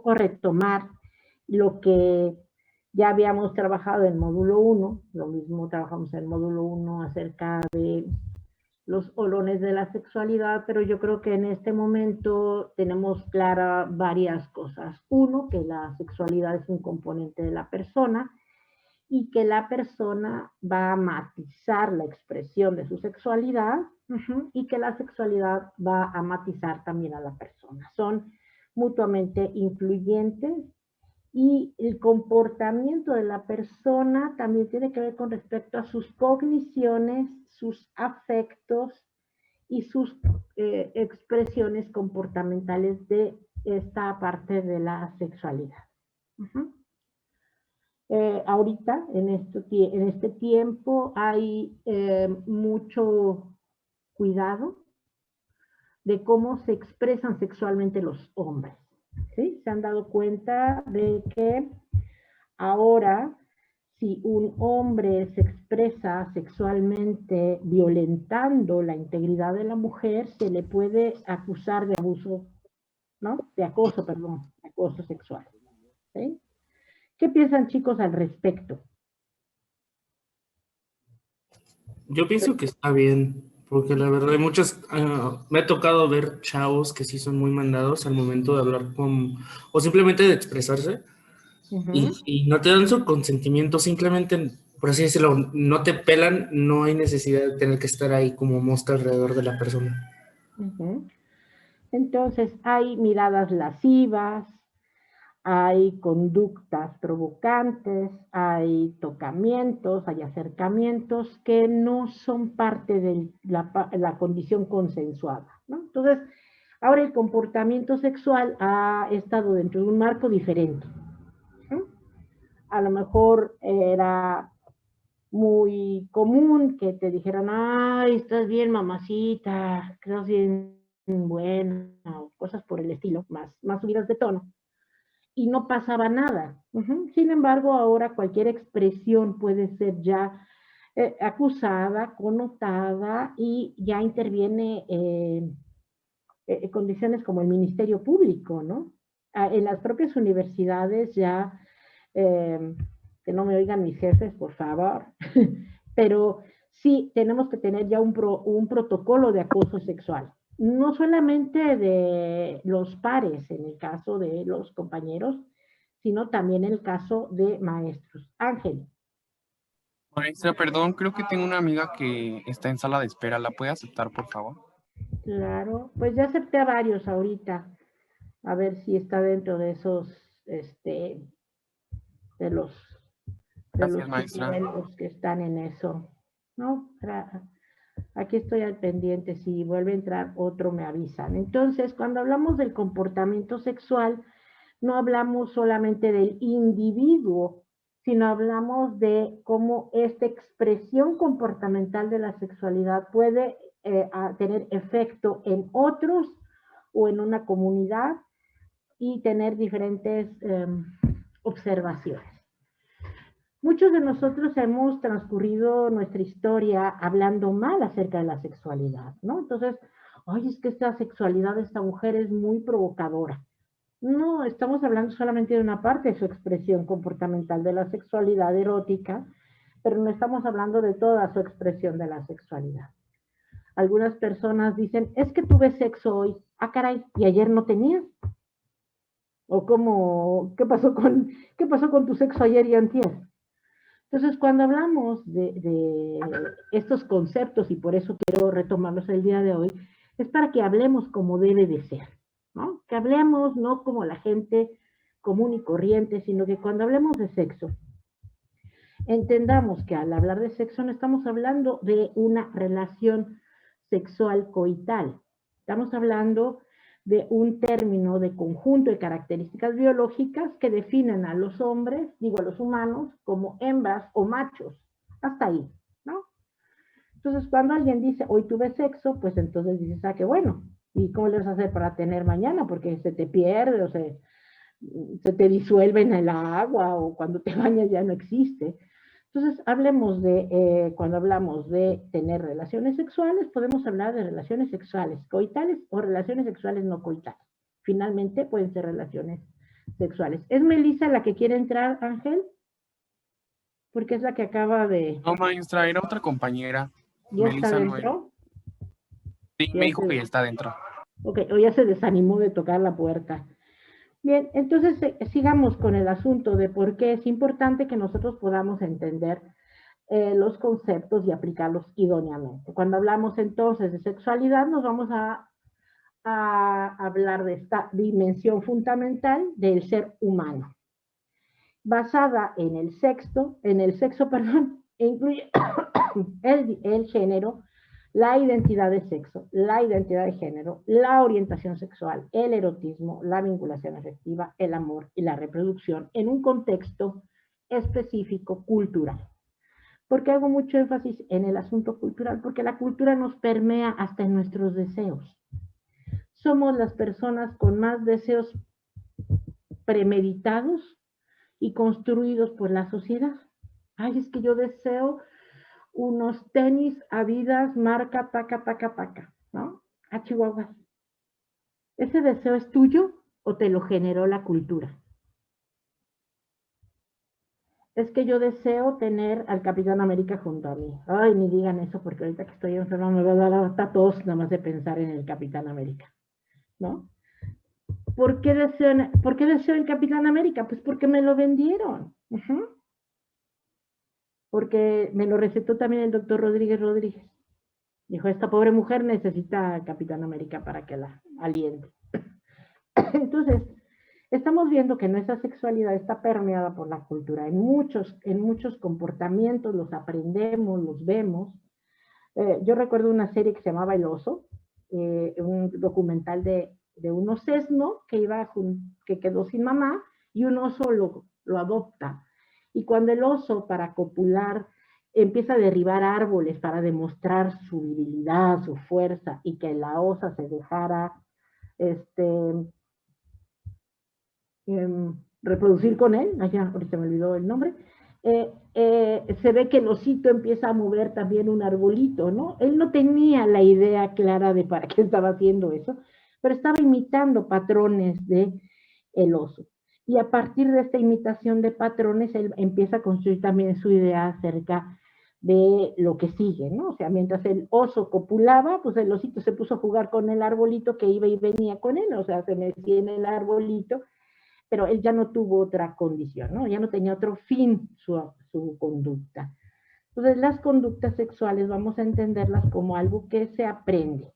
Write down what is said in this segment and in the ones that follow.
poco retomar lo que ya habíamos trabajado en módulo 1, lo mismo trabajamos en módulo 1 acerca de los olones de la sexualidad, pero yo creo que en este momento tenemos clara varias cosas. Uno, que la sexualidad es un componente de la persona y que la persona va a matizar la expresión de su sexualidad y que la sexualidad va a matizar también a la persona. Son mutuamente influyentes y el comportamiento de la persona también tiene que ver con respecto a sus cogniciones, sus afectos y sus expresiones comportamentales de esta parte de la sexualidad. Ahorita, en este tiempo, hay mucho cuidado de cómo se expresan sexualmente los hombres. ¿Sí? Se han dado cuenta de que ahora, si un hombre se expresa sexualmente violentando la integridad de la mujer, se le puede acusar de abuso, ¿no? De acoso, perdón, acoso sexual. ¿Sí? ¿Qué piensan, chicos, al respecto? Yo pienso que está bien, porque la verdad hay muchas, me ha tocado ver chavos que sí son muy mandados al momento de hablar con, o simplemente de expresarse, y no te dan su consentimiento, simplemente, por así decirlo, no te pelan, no hay necesidad de tener que estar ahí como mosca alrededor de la persona. Entonces, hay miradas lascivas, hay conductas provocantes, hay tocamientos, hay acercamientos que no son parte de la condición consensuada, ¿no? Entonces, ahora el comportamiento sexual ha estado dentro de un marco diferente. A lo mejor era muy común que te dijeran, ay, estás bien, mamacita, estás bien buena, o cosas por el estilo, más subidas de tono. Y no pasaba nada. Sin embargo, ahora cualquier expresión puede ser ya acusada, connotada y ya interviene condiciones como el Ministerio Público, ¿no? En las propias universidades ya, que no me oigan mis jefes, por favor, pero sí tenemos que tener ya un protocolo de acoso sexual. No solamente de los pares, en el caso de los compañeros, sino también en el caso de maestros. Ángel. Maestra, perdón, creo que tengo una amiga que está en sala de espera. ¿La puede aceptar, por favor? Claro, pues ya acepté a varios ahorita. A ver si está dentro de esos, de los Gracias, maestra. psicólogos que están en eso. ¿No? Aquí estoy al pendiente. Si vuelve a entrar otro, me avisan. Entonces, cuando hablamos del comportamiento sexual, no hablamos solamente del individuo, sino hablamos de cómo esta expresión comportamental de la sexualidad puede tener efecto en otros o en una comunidad y tener diferentes observaciones. Muchos de nosotros hemos transcurrido nuestra historia hablando mal acerca de la sexualidad, ¿no? Entonces, ay, es que esta sexualidad de esta mujer es muy provocadora. No, estamos hablando solamente de una parte de su expresión comportamental de la sexualidad erótica, pero no estamos hablando de toda su expresión de la sexualidad. Algunas personas dicen, es que tuve sexo hoy. Ah, caray, ¿y ayer no tenías? ¿O cómo, qué pasó con tu sexo ayer y antier? Entonces, cuando hablamos de estos conceptos, y por eso quiero retomarlos el día de hoy, es para que hablemos como debe de ser, ¿no? Que hablemos no como la gente común y corriente, sino que cuando hablemos de sexo, entendamos que al hablar de sexo no estamos hablando de una relación sexual coital, estamos hablando de un término de conjunto de características biológicas que definen a los hombres, digo a los humanos, como hembras o machos. Hasta ahí, ¿no? Entonces, cuando alguien dice, hoy tuve sexo, pues entonces dices, ah, qué bueno. ¿Y cómo le vas a hacer para tener mañana? Porque se te pierde o se te disuelve en el agua o cuando te bañas ya no existe. Entonces, hablemos cuando hablamos de tener relaciones sexuales, podemos hablar de relaciones sexuales coitales o relaciones sexuales no coitales. Finalmente, pueden ser relaciones sexuales. ¿Es Melissa la que quiere entrar, Ángel? Porque es la que acaba de... No, maestra, era otra compañera. ¿Ya está Melissa no era. dentro? Sí, me dijo que ya está dentro. Ok, o ya se desanimó de tocar la puerta. Bien, entonces sigamos con el asunto de por qué es importante que nosotros podamos entender los conceptos y aplicarlos idóneamente. Cuando hablamos entonces de sexualidad, nos vamos a hablar de esta dimensión fundamental del ser humano, basada en el sexo, perdón, e incluye el género, la identidad de sexo, la identidad de género, la orientación sexual, el erotismo, la vinculación afectiva, el amor y la reproducción en un contexto específico cultural. ¿Por qué hago mucho énfasis en el asunto cultural? Porque la cultura nos permea hasta en nuestros deseos. Somos las personas con más deseos premeditados y construidos por la sociedad. Ay, es que yo deseo unos tenis Adidas marca taca, taca, taca, ¿no? A Chihuahua. ¿Ese deseo es tuyo o te lo generó la cultura? Es que yo deseo tener al Capitán América junto a mí. Ay, ni digan eso porque ahorita que estoy enferma me va a dar hasta tos nada más de pensar en el Capitán América, ¿no? ¿Por qué deseo el Capitán América? Pues porque me lo vendieron. Porque me lo recetó también el doctor Rodríguez Rodríguez. Dijo, esta pobre mujer necesita Capitán América para que la aliente. Entonces, estamos viendo que nuestra sexualidad está permeada por la cultura. En muchos comportamientos los aprendemos, los vemos. Yo recuerdo una serie que se llamaba El Oso, un documental de un osesno que quedó sin mamá y un oso lo adopta. Y cuando el oso, para copular, empieza a derribar árboles para demostrar su virilidad, su fuerza, y que la osa se dejara reproducir con él, ahorita me olvidó el nombre, se ve que el osito empieza a mover también un arbolito, ¿no? Él no tenía la idea clara de para qué estaba haciendo eso, pero estaba imitando patrones de el oso. Y a partir de esta imitación de patrones, él empieza a construir también su idea acerca de lo que sigue, ¿no? O sea, mientras el oso copulaba, pues el osito se puso a jugar con el arbolito que iba y venía con él, o sea, se metía en el arbolito, pero él ya no tuvo otra condición, ¿no? Ya no tenía otro fin su conducta. Entonces, las conductas sexuales vamos a entenderlas como algo que se aprende.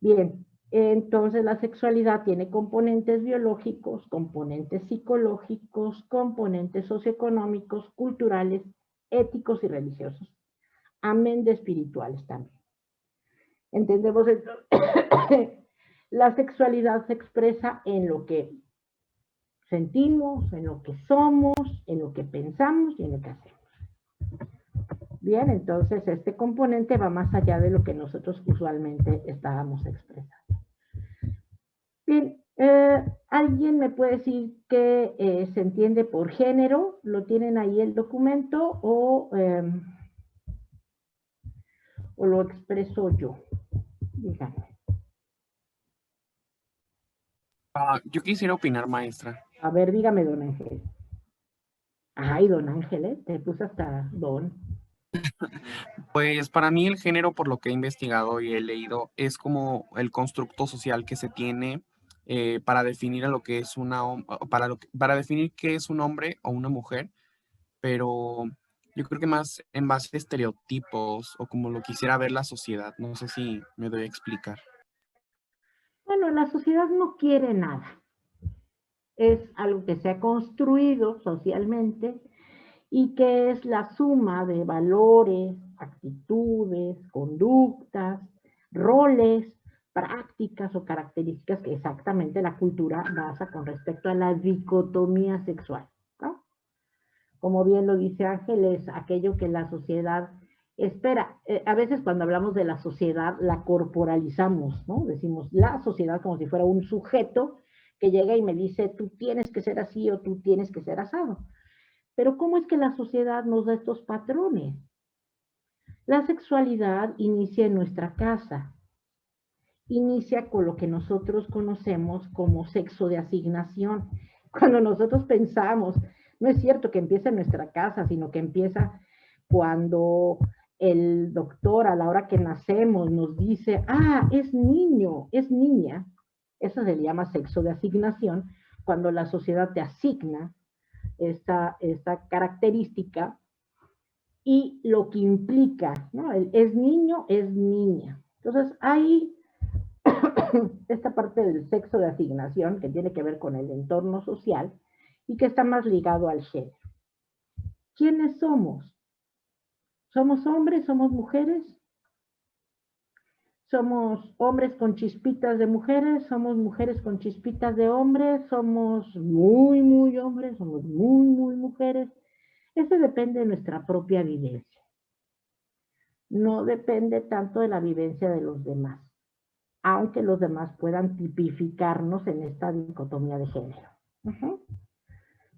Bien, entonces la sexualidad tiene componentes biológicos, componentes psicológicos, componentes socioeconómicos, culturales, éticos y religiosos. Amén de espirituales también. Entendemos entonces, la sexualidad se expresa en lo que sentimos, en lo que somos, en lo que pensamos y en lo que hacemos. Bien, entonces este componente va más allá de lo que nosotros usualmente estábamos expresando. Bien, ¿alguien me puede decir qué se entiende por género? ¿Lo tienen ahí el documento o lo expreso yo? Díganme. Yo quisiera opinar, maestra. A ver, dígame, don Ángel. Ay, don Ángel, te puse hasta don. Pues para mí el género, por lo que he investigado y he leído, es como el constructo social que se tiene para definir a lo que es para definir qué es un hombre o una mujer, pero yo creo que más en base a estereotipos o como lo quisiera ver la sociedad. No sé si me doy a explicar. Bueno, la sociedad no quiere nada. Es algo que se ha construido socialmente y que es la suma de valores, actitudes, conductas, roles, prácticas o características que exactamente la cultura basa con respecto a la dicotomía sexual, ¿no? Como bien lo dice Ángel, es aquello que la sociedad espera. A veces cuando hablamos de la sociedad la corporalizamos, ¿no? Decimos la sociedad como si fuera un sujeto que llega y me dice tú tienes que ser así o tú tienes que ser asado. Pero ¿cómo es que la sociedad nos da estos patrones? La sexualidad inicia en nuestra casa inicia con lo que nosotros conocemos como sexo de asignación. Cuando nosotros pensamos, no es cierto que empiece en nuestra casa, sino que empieza cuando el doctor a la hora que nacemos nos dice, ah, es niño, es niña. Eso se le llama sexo de asignación, cuando la sociedad te asigna esta característica y lo que implica, ¿no? El es niño, es niña. Entonces, hay esta parte del sexo de asignación que tiene que ver con el entorno social y que está más ligado al género. ¿Quiénes somos? ¿Somos hombres? ¿Somos mujeres? ¿Somos hombres con chispitas de mujeres? ¿Somos mujeres con chispitas de hombres? ¿Somos muy, muy hombres? ¿Somos muy, muy mujeres? Eso depende de nuestra propia vivencia. No depende tanto de la vivencia de los demás, aunque los demás puedan tipificarnos en esta dicotomía de género.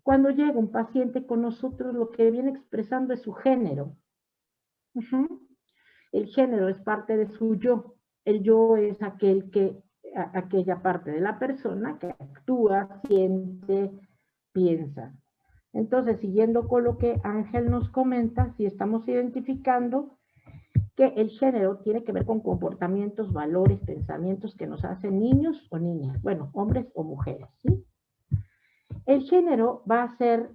Cuando llega un paciente con nosotros, lo que viene expresando es su género. El género es parte de su yo. El yo es aquella parte de la persona que actúa, siente, piensa. Entonces, siguiendo con lo que Ángel nos comenta, si estamos identificando que el género tiene que ver con comportamientos, valores, pensamientos que nos hacen niños o niñas, bueno, hombres o mujeres, ¿sí? El género va a ser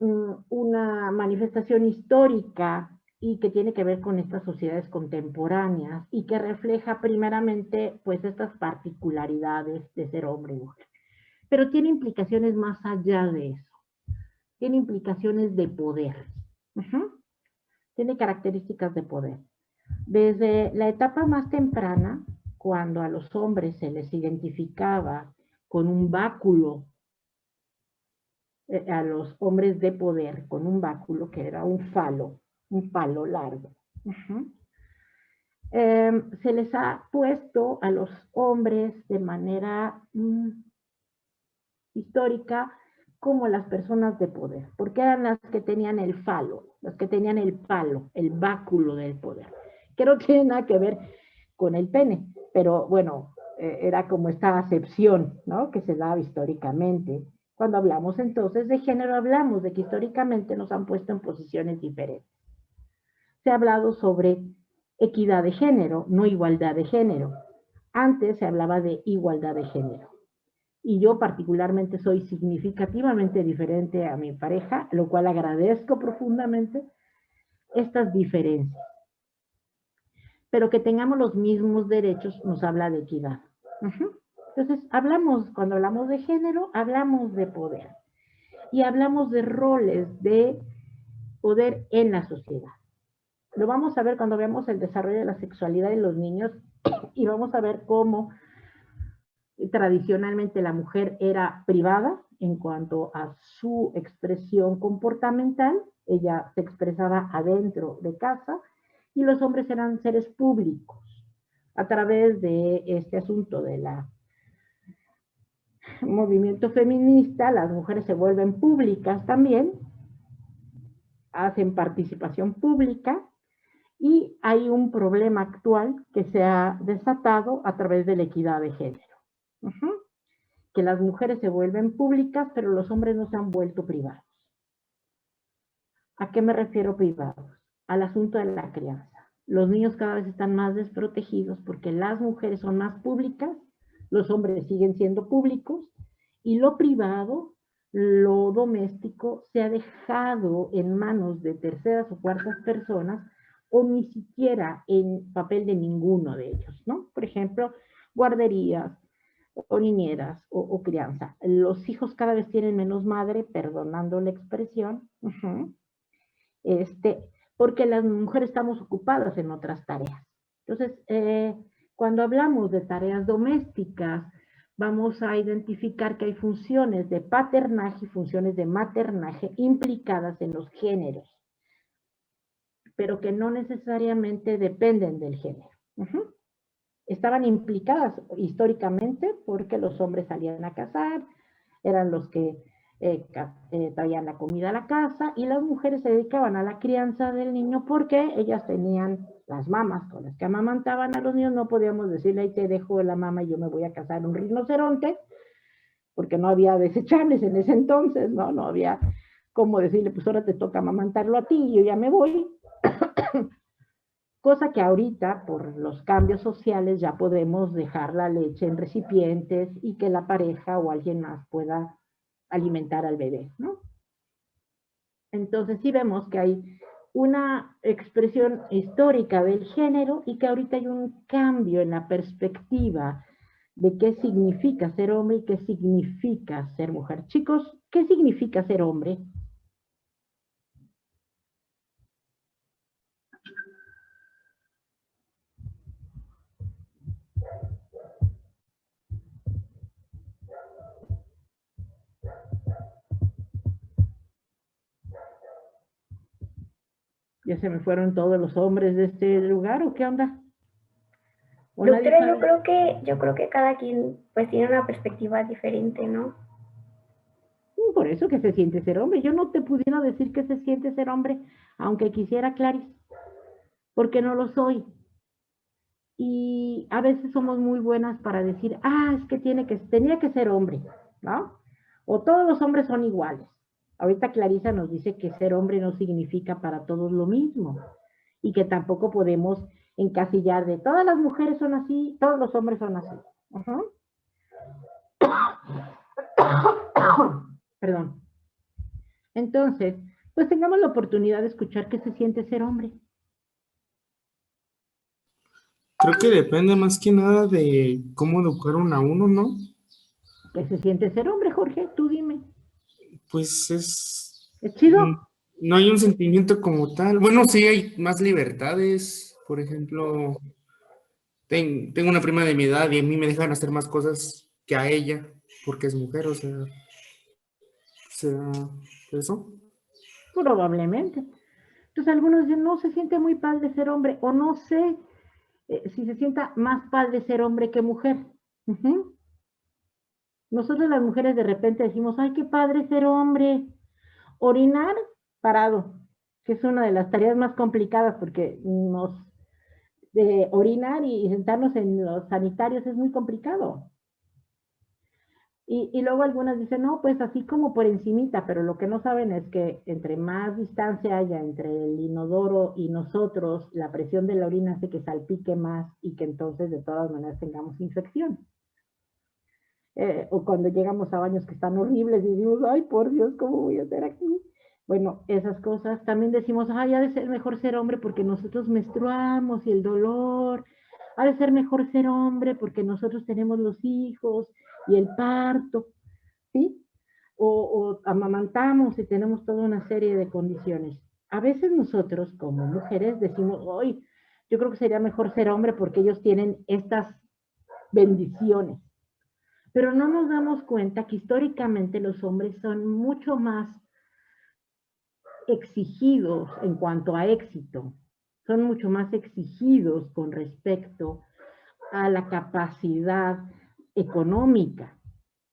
una manifestación histórica y que tiene que ver con estas sociedades contemporáneas y que refleja primeramente pues estas particularidades de ser hombre y mujer. Pero tiene implicaciones más allá de eso. Tiene implicaciones de poder. Tiene características de poder. Desde la etapa más temprana, cuando a los hombres se les identificaba con un báculo, a los hombres de poder con un báculo que era un palo largo. Se les ha puesto a los hombres de manera histórica como las personas de poder, porque eran las que tenían el falo, las que tenían el palo, el báculo del poder, que no tiene nada que ver con el pene, pero bueno, era como esta acepción, ¿no?, que se daba históricamente. Cuando hablamos entonces de género, hablamos de que históricamente nos han puesto en posiciones diferentes. Se ha hablado sobre equidad de género, no igualdad de género. Antes se hablaba de igualdad de género. Y yo particularmente soy significativamente diferente a mi pareja, lo cual agradezco profundamente estas diferencias. Pero que tengamos los mismos derechos nos habla de equidad. Entonces, cuando hablamos de género, hablamos de poder. Y hablamos de roles de poder en la sociedad. Lo vamos a ver cuando veamos el desarrollo de la sexualidad en los niños y vamos a ver cómo tradicionalmente la mujer era privada en cuanto a su expresión comportamental. Ella se expresaba adentro de casa y los hombres eran seres públicos. A través de este asunto del movimiento feminista, las mujeres se vuelven públicas también, hacen participación pública y hay un problema actual que se ha desatado a través de la equidad de género. Que las mujeres se vuelven públicas, pero los hombres no se han vuelto privados. ¿A qué me refiero privados? Al asunto de la crianza. Los niños cada vez están más desprotegidos porque las mujeres son más públicas, los hombres siguen siendo públicos y lo privado, lo doméstico, se ha dejado en manos de terceras o cuartas personas o ni siquiera en papel de ninguno de ellos, ¿no? Por ejemplo, guarderías o niñeras o crianza. Los hijos cada vez tienen menos madre, perdonando la expresión, porque las mujeres estamos ocupadas en otras tareas. Entonces, cuando hablamos de tareas domésticas, vamos a identificar que hay funciones de paternaje y funciones de maternaje implicadas en los géneros, pero que no necesariamente dependen del género. Estaban implicadas históricamente porque los hombres salían a cazar, eran los que traían la comida a la casa y las mujeres se dedicaban a la crianza del niño porque ellas tenían las mamas con las que amamantaban a los niños, no podíamos decirle, ahí te dejo la mama y yo me voy a cazar un rinoceronte, porque no había desechables en ese entonces, ¿no? No había cómo decirle, pues ahora te toca amamantarlo a ti y yo ya me voy. Cosa que ahorita, por los cambios sociales, ya podemos dejar la leche en recipientes y que la pareja o alguien más pueda alimentar al bebé, ¿no? Entonces sí vemos que hay una expresión histórica del género y que ahorita hay un cambio en la perspectiva de qué significa ser hombre y qué significa ser mujer. Chicos, ¿qué significa ser hombre? ¿Ya se me fueron todos los hombres de este lugar o qué onda? Doctora, yo creo que cada quien pues tiene una perspectiva diferente, ¿no? Por eso que se siente ser hombre. Yo no te pudiera decir que se siente ser hombre, aunque quisiera, Clarice, porque no lo soy. Y a veces somos muy buenas para decir, es que tenía que ser hombre, ¿no? O todos los hombres son iguales. Ahorita Clarisa nos dice que ser hombre no significa para todos lo mismo y que tampoco podemos encasillar de todas las mujeres son así, todos los hombres son así. Perdón. Entonces, pues tengamos la oportunidad de escuchar qué se siente ser hombre. Creo que depende más que nada de cómo educaron a uno, ¿no? ¿Qué se siente ser hombre, Jorge? Tú dime. Pues ¿Es chido? no hay un sentimiento como tal. Bueno, sí hay más libertades. Por ejemplo, tengo una prima de mi edad y a mí me dejan hacer más cosas que a ella porque es mujer, o sea, eso. Probablemente. Entonces algunos dicen, no se siente muy padre ser hombre, o no sé si se sienta más padre ser hombre que mujer. Nosotros las mujeres de repente decimos, ay, qué padre ser hombre. Orinar parado, que es una de las tareas más complicadas porque orinar y sentarnos en los sanitarios es muy complicado. Y luego algunas dicen, no, pues así como por encimita, pero lo que no saben es que entre más distancia haya entre el inodoro y nosotros, la presión de la orina hace que salpique más y que entonces de todas maneras tengamos infección. O cuando llegamos a baños que están horribles y decimos, ay, por Dios, ¿cómo voy a hacer aquí? Bueno, esas cosas. También decimos, ay, ha de ser mejor ser hombre porque nosotros menstruamos y el dolor. Ha de ser mejor ser hombre porque nosotros tenemos los hijos y el parto, ¿sí? O amamantamos y tenemos toda una serie de condiciones. A veces nosotros como mujeres decimos, ay, yo creo que sería mejor ser hombre porque ellos tienen estas bendiciones. Pero no nos damos cuenta que históricamente los hombres son mucho más exigidos en cuanto a éxito, son mucho más exigidos con respecto a la capacidad económica.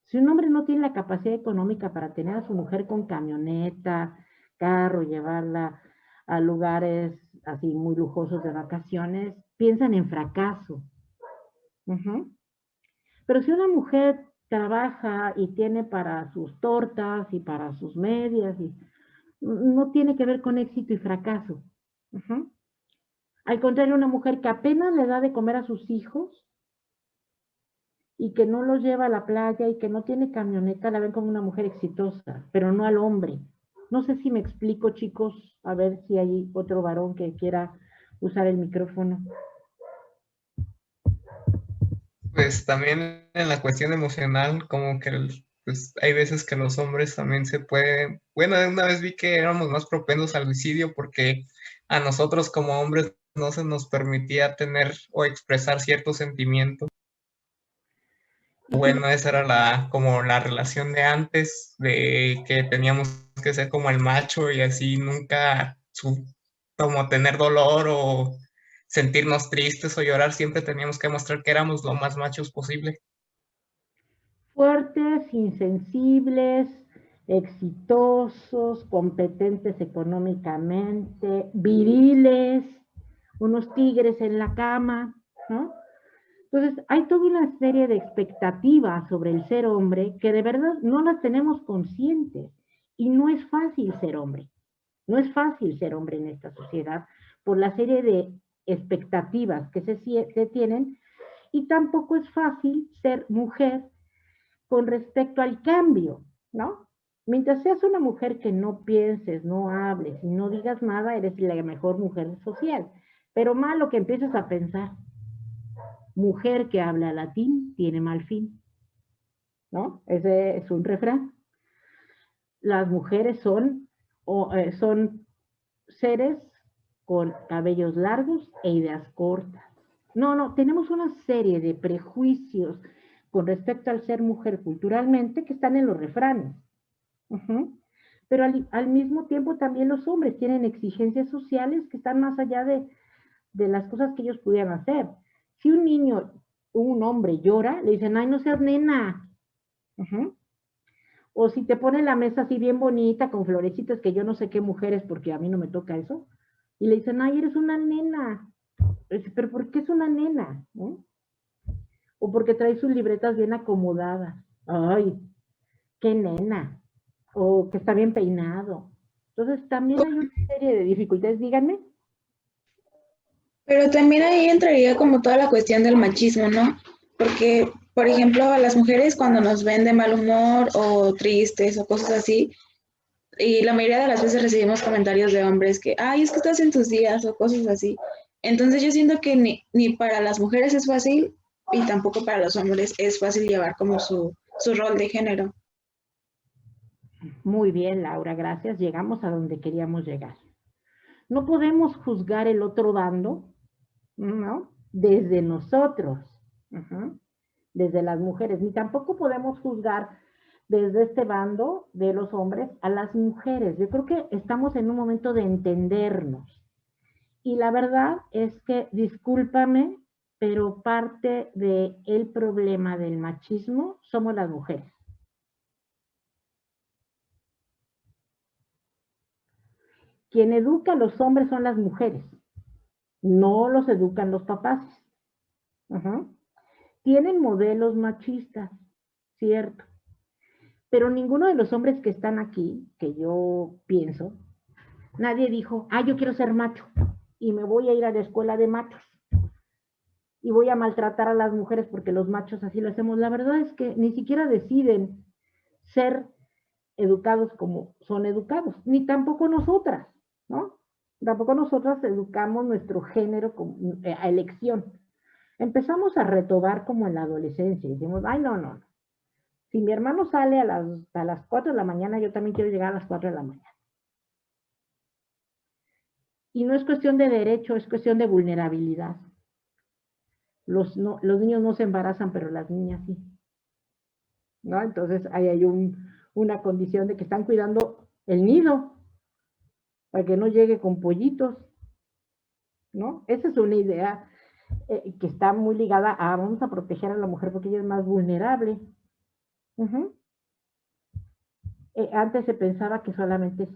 Si un hombre no tiene la capacidad económica para tener a su mujer con camioneta, carro, llevarla a lugares así muy lujosos de vacaciones, piensan en fracaso. Pero si una mujer trabaja y tiene para sus tortas y para sus medias, no tiene que ver con éxito y fracaso. Al contrario, una mujer que apenas le da de comer a sus hijos y que no los lleva a la playa y que no tiene camioneta, la ven como una mujer exitosa, pero no al hombre. No sé si me explico, chicos, a ver si hay otro varón que quiera usar el micrófono. Pues también en la cuestión emocional, como que pues, hay veces que los hombres también se pueden, bueno, una vez vi que éramos más propensos al suicidio porque a nosotros como hombres no se nos permitía tener o expresar ciertos sentimientos. Bueno, esa era como la relación de antes, de que teníamos que ser como el macho y así nunca como tener dolor o sentirnos tristes o llorar, siempre teníamos que mostrar que éramos lo más machos posible. Fuertes, insensibles, exitosos, competentes económicamente, viriles, unos tigres en la cama, ¿no? Entonces, hay toda una serie de expectativas sobre el ser hombre que de verdad no las tenemos conscientes. Y no es fácil ser hombre. No es fácil ser hombre en esta sociedad por la serie de expectativas que se tienen, y tampoco es fácil ser mujer con respecto al cambio, ¿no? Mientras seas una mujer que no pienses, no hables y no digas nada, eres la mejor mujer social. Pero malo que empieces a pensar. Mujer que habla latín tiene mal fin, ¿no? Ese es un refrán. Las mujeres son seres con cabellos largos e ideas cortas. No, tenemos una serie de prejuicios con respecto al ser mujer culturalmente que están en los refranes. Pero al mismo tiempo también los hombres tienen exigencias sociales que están más allá de las cosas que ellos pudieran hacer. Si un niño, un hombre llora, le dicen, ay, no seas nena. O si te pone la mesa así bien bonita, con florecitas, que yo no sé qué mujeres, porque a mí no me toca eso, y le dicen, ay, eres una nena. Pero ¿por qué es una nena? ¿No? O porque trae sus libretas bien acomodadas. Ay, qué nena. O que está bien peinado. Entonces también hay una serie de dificultades, díganme. Pero también ahí entraría como toda la cuestión del machismo, ¿no? Porque, por ejemplo, a las mujeres cuando nos ven de mal humor o tristes o cosas así, y la mayoría de las veces recibimos comentarios de hombres que, ay, es que estás en tus días o cosas así. Entonces yo siento que ni para las mujeres es fácil y tampoco para los hombres es fácil llevar como su rol de género. Muy bien, Laura, gracias. Llegamos a donde queríamos llegar. No podemos juzgar el otro bando, ¿no? Desde nosotros, desde las mujeres, ni tampoco podemos juzgar desde este bando de los hombres a las mujeres. Yo creo que estamos en un momento de entendernos. Y la verdad es que, discúlpame, pero parte del problema del machismo somos las mujeres. Quien educa a los hombres son las mujeres, no los educan los papás. Tienen modelos machistas, cierto, pero ninguno de los hombres que están aquí, que yo pienso, nadie dijo, yo quiero ser macho y me voy a ir a la escuela de machos y voy a maltratar a las mujeres porque los machos así lo hacemos. La verdad es que ni siquiera deciden ser educados como son educados, ni tampoco nosotras, ¿no? Tampoco nosotras educamos nuestro género a elección. Empezamos a retomar como en la adolescencia y decimos, ay, no. Si mi hermano sale a las 4 de la mañana, yo también quiero llegar a las 4 de la mañana. Y no es cuestión de derecho, es cuestión de vulnerabilidad. Los niños no se embarazan, pero las niñas sí, ¿no? Entonces ahí hay una condición de que están cuidando el nido para que no llegue con pollitos, ¿no? Esa es una idea que está muy ligada a vamos a proteger a la mujer porque ella es más vulnerable. Antes se pensaba que solamente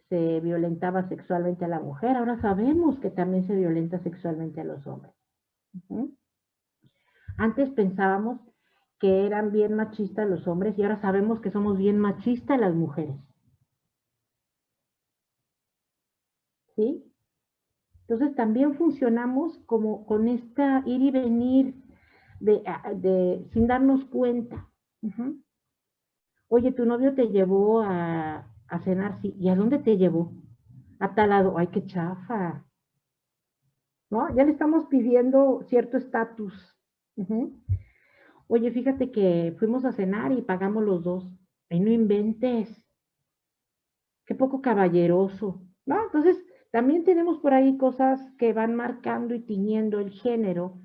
se violentaba sexualmente a la mujer, ahora sabemos que también se violenta sexualmente a los hombres. Antes pensábamos que eran bien machistas los hombres y ahora sabemos que somos bien machistas las mujeres. ¿Sí? Entonces también funcionamos como con esta ir y venir sin darnos cuenta. Oye, tu novio te llevó a cenar, sí. ¿Y a dónde te llevó? A tal lado. Ay, qué chafa. ¿No? Ya le estamos pidiendo cierto estatus. Oye, fíjate que fuimos a cenar y pagamos los dos. Ay, no inventes. Qué poco caballeroso, ¿no? Entonces, también tenemos por ahí cosas que van marcando y tiñendo el género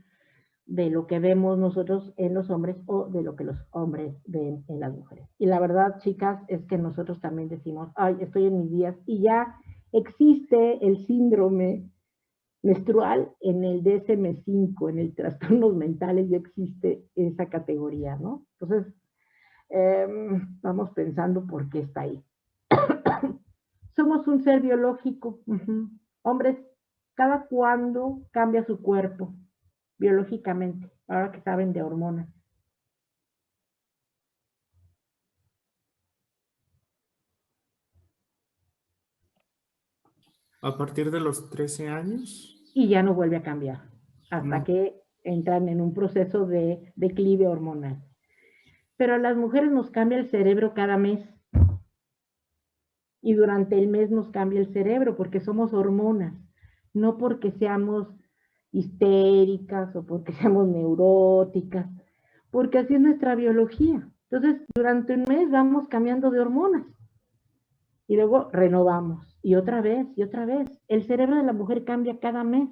de lo que vemos nosotros en los hombres o de lo que los hombres ven en las mujeres. Y la verdad, chicas, es que nosotros también decimos, ay, estoy en mis días, y ya existe el síndrome menstrual en el DSM-5, en el trastornos mentales, ya existe esa categoría, ¿no? Entonces, vamos pensando por qué está ahí. Somos un ser biológico. Hombres ¿Cada cuándo cambia su cuerpo biológicamente? Ahora que saben de hormonas. A partir de los 13 años. Y ya no vuelve a cambiar hasta No. que entran en un proceso de declive hormonal. Pero a las mujeres nos cambia el cerebro cada mes. Y durante el mes nos cambia el cerebro porque somos hormonas, no porque seamos histéricas o porque seamos neuróticas, porque así es nuestra biología. Entonces, durante un mes vamos cambiando de hormonas y luego renovamos y otra vez y otra vez. El cerebro de la mujer cambia cada mes,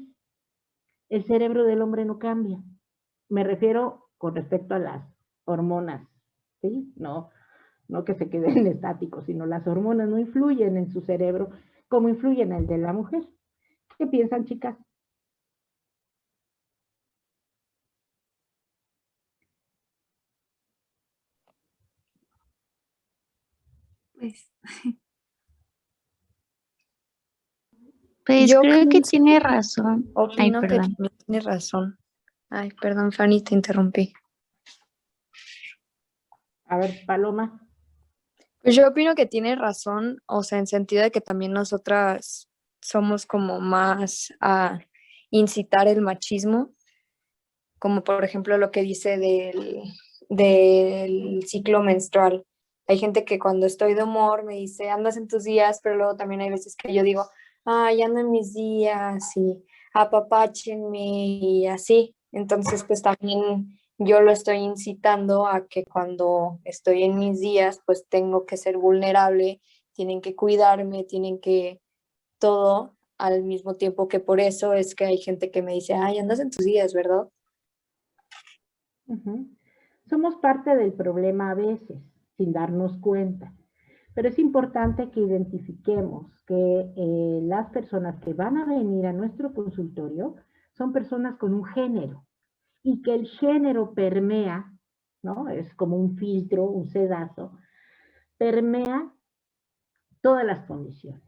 el cerebro del hombre no cambia. Me refiero con respecto a las hormonas, ¿sí? No que se queden estáticos, sino las hormonas no influyen en su cerebro como influyen en el de la mujer. ¿Qué piensan, chicas? Pues Yo creo que pienso, tiene razón. Ay, opino que perdón. también tiene razón. Ay, perdón, Fanny, te interrumpí. A ver, Paloma. Pues yo opino que tiene razón, o sea, en sentido de que también nosotras somos como más a incitar el machismo, como por ejemplo lo que dice del ciclo menstrual. Hay gente que cuando estoy de humor me dice, andas en tus días, pero luego también hay veces que yo digo, ay, ando en mis días y apapáchenme y así. Entonces, pues también yo lo estoy incitando a que cuando estoy en mis días, pues tengo que ser vulnerable, tienen que cuidarme, tienen que todo al mismo tiempo, que por eso es que hay gente que me dice, ay, andas en tus días, ¿verdad? Somos parte del problema a veces, sin darnos cuenta. Pero es importante que identifiquemos que las personas que van a venir a nuestro consultorio son personas con un género y que el género permea, ¿no? Es como un filtro, un sedazo, permea todas las condiciones.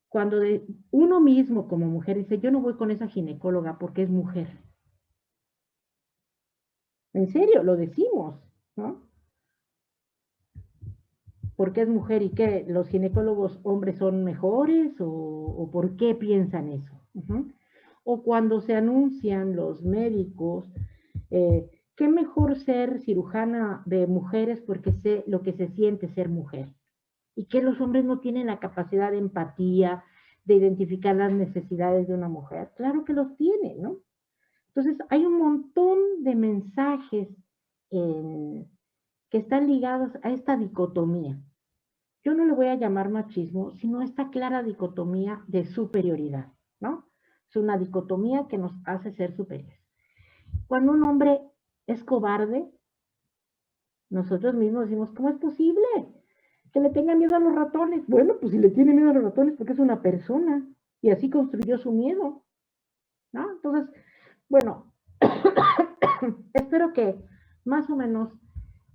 Cuando uno mismo como mujer dice, yo no voy con esa ginecóloga porque es mujer. En serio, lo decimos, ¿no? ¿Por qué es mujer y qué? ¿Los ginecólogos hombres son mejores o por qué piensan eso? O cuando se anuncian los médicos, qué mejor ser cirujana de mujeres porque sé lo que se siente ser mujer. Y que los hombres no tienen la capacidad de empatía, de identificar las necesidades de una mujer. Claro que los tienen, ¿no? Entonces, hay un montón de mensajes que están ligados a esta dicotomía. Yo no le voy a llamar machismo, sino esta clara dicotomía de superioridad, ¿no? Es una dicotomía que nos hace ser superiores. Cuando un hombre es cobarde, nosotros mismos decimos, ¿cómo es posible que le tenga miedo a los ratones? Bueno, pues si le tiene miedo a los ratones, porque es una persona, y así construyó su miedo, ¿no? Entonces, bueno, espero que más o menos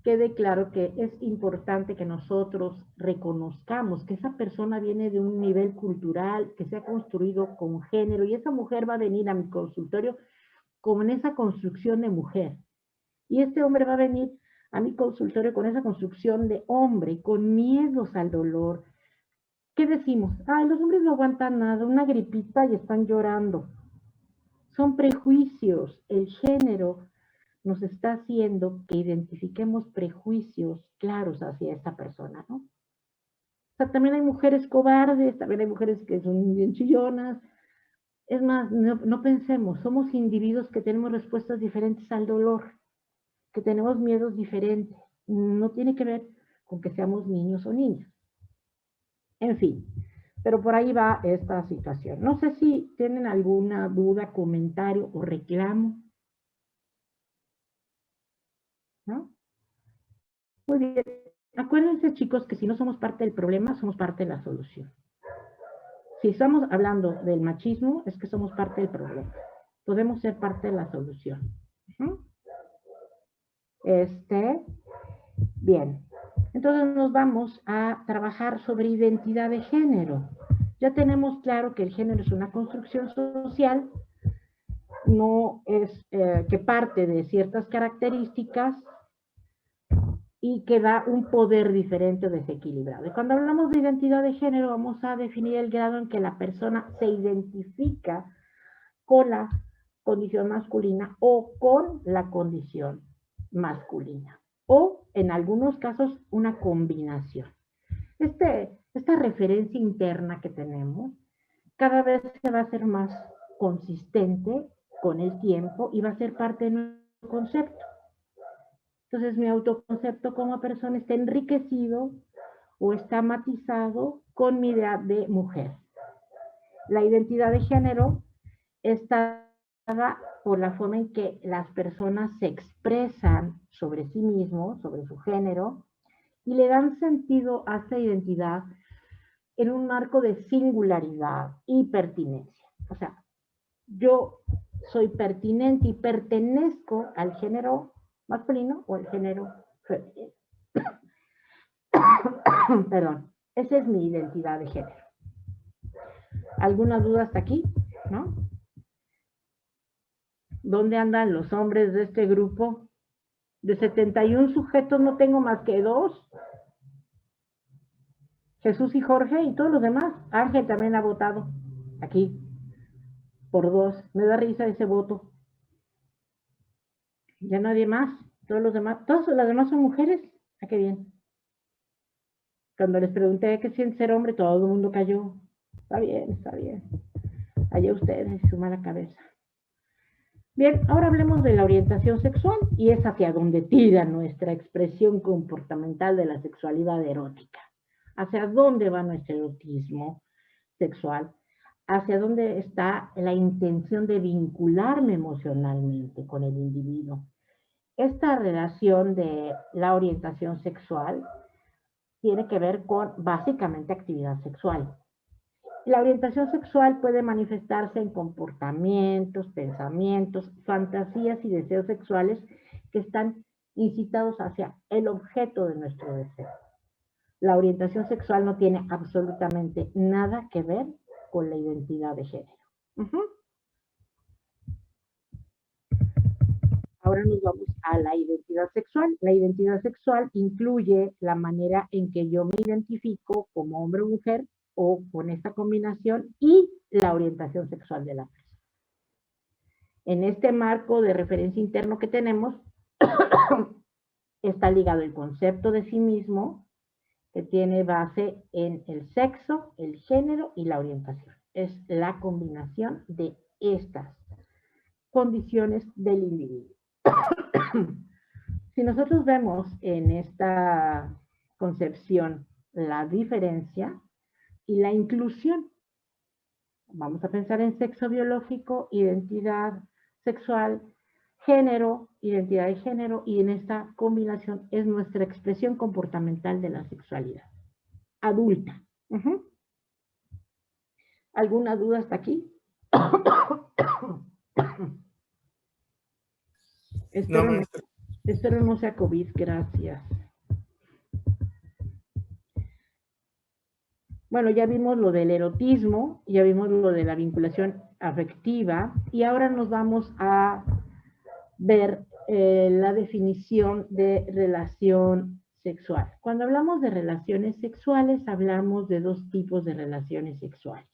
quede claro que es importante que nosotros reconozcamos que esa persona viene de un nivel cultural que se ha construido con género y esa mujer va a venir a mi consultorio con esa construcción de mujer. Y este hombre va a venir a mi consultorio con esa construcción de hombre, con miedos al dolor. ¿Qué decimos? Ay, los hombres no aguantan nada, una gripita y están llorando. Son prejuicios. El género nos está haciendo que identifiquemos prejuicios claros hacia esta persona, ¿no? O sea, también hay mujeres cobardes, también hay mujeres que son bien chillonas. Es más, no pensemos, somos individuos que tenemos respuestas diferentes al dolor, que tenemos miedos diferentes. No tiene que ver con que seamos niños o niñas. En fin, pero por ahí va esta situación. No sé si tienen alguna duda, comentario o reclamo. ¿No? Muy bien. Acuérdense, chicos, que si no somos parte del problema, somos parte de la solución. Si estamos hablando del machismo, es que somos parte del problema. Podemos ser parte de la solución. Bien. Entonces nos vamos a trabajar sobre identidad de género. Ya tenemos claro que el género es una construcción social, no es que parte de ciertas características y que da un poder diferente o desequilibrado. Y cuando hablamos de identidad de género, vamos a definir el grado en que la persona se identifica con la condición masculina o con la condición masculina, o en algunos casos una combinación. Esta referencia interna que tenemos cada vez se va a hacer más consistente con el tiempo y va a ser parte de nuestro concepto. Entonces mi autoconcepto como persona está enriquecido o está matizado con mi idea de mujer. La identidad de género está dada por la forma en que las personas se expresan sobre sí mismos, sobre su género, y le dan sentido a esa identidad en un marco de singularidad y pertinencia. O sea, yo soy pertinente y pertenezco al género masculino o al género femenino. Perdón, esa es mi identidad de género. ¿Alguna duda hasta aquí? ¿No? ¿Dónde andan los hombres de este grupo? De 71 sujetos no tengo más que 2. Jesús y Jorge y todos los demás. Ángel también ha votado aquí por 2. Me da risa ese voto. Ya nadie más. Todos los demás, todas las demás son mujeres. Ah, qué bien. Cuando les pregunté qué siente ser hombre, todo el mundo cayó. Está bien, está bien. Allá ustedes, su mala cabeza. Bien, ahora hablemos de la orientación sexual y es hacia donde tira nuestra expresión comportamental de la sexualidad erótica. ¿Hacia dónde va nuestro erotismo sexual? ¿Hacia dónde está la intención de vincularme emocionalmente con el individuo? Esta relación de la orientación sexual tiene que ver con básicamente actividad sexual. La orientación sexual puede manifestarse en comportamientos, pensamientos, fantasías y deseos sexuales que están incitados hacia el objeto de nuestro deseo. La orientación sexual no tiene absolutamente nada que ver con la identidad de género. Ahora nos vamos a la identidad sexual. La identidad sexual incluye la manera en que yo me identifico como hombre o mujer o con esta combinación y la orientación sexual de la persona. En este marco de referencia interno que tenemos está ligado el concepto de sí mismo, que tiene base en el sexo, el género y la orientación. Es la combinación de estas condiciones del individuo. Si nosotros vemos en esta concepción la diferencia y la inclusión, vamos a pensar en sexo biológico, identidad sexual, género, identidad de género, y en esta combinación es nuestra expresión comportamental de la sexualidad adulta. ¿Alguna duda hasta aquí? Espero no sea COVID, gracias. Bueno, ya vimos lo del erotismo, ya vimos lo de la vinculación afectiva, y ahora nos vamos a ver la definición de relación sexual. Cuando hablamos de relaciones sexuales, hablamos de 2 tipos de relaciones sexuales.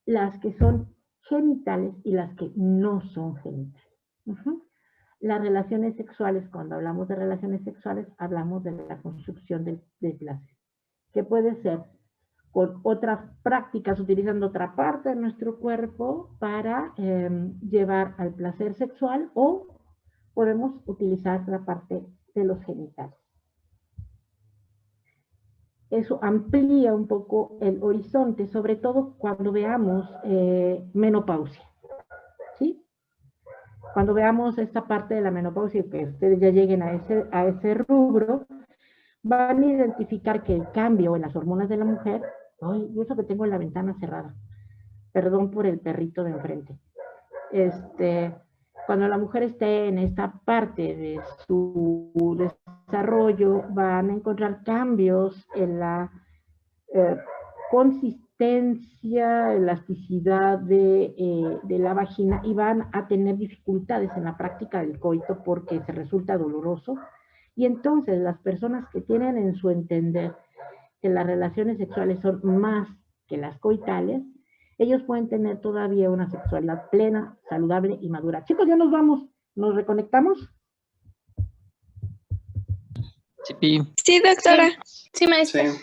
Las que son genitales y las que no son genitales. Las relaciones sexuales, cuando hablamos de relaciones sexuales, hablamos de la construcción del placer, que puede ser con otras prácticas, utilizando otra parte de nuestro cuerpo para llevar al placer sexual, o podemos utilizar la parte de los genitales. Eso amplía un poco el horizonte, sobre todo cuando veamos menopausia, ¿sí? Cuando veamos esta parte de la menopausia, que ustedes ya lleguen a ese rubro, van a identificar que el cambio en las hormonas de la mujer, ay, y eso que tengo en la ventana cerrada, perdón por el perrito de enfrente, cuando la mujer esté en esta parte de su desarrollo, van a encontrar cambios en la consistencia, elasticidad de la vagina y van a tener dificultades en la práctica del coito porque se resulta doloroso. Y entonces las personas que tienen en su entender que las relaciones sexuales son más que las coitales, ellos pueden tener todavía una sexualidad plena, saludable y madura. Chicos, ya nos vamos. ¿Nos reconectamos? Sí, Sí, doctora. Sí, maestra. sí.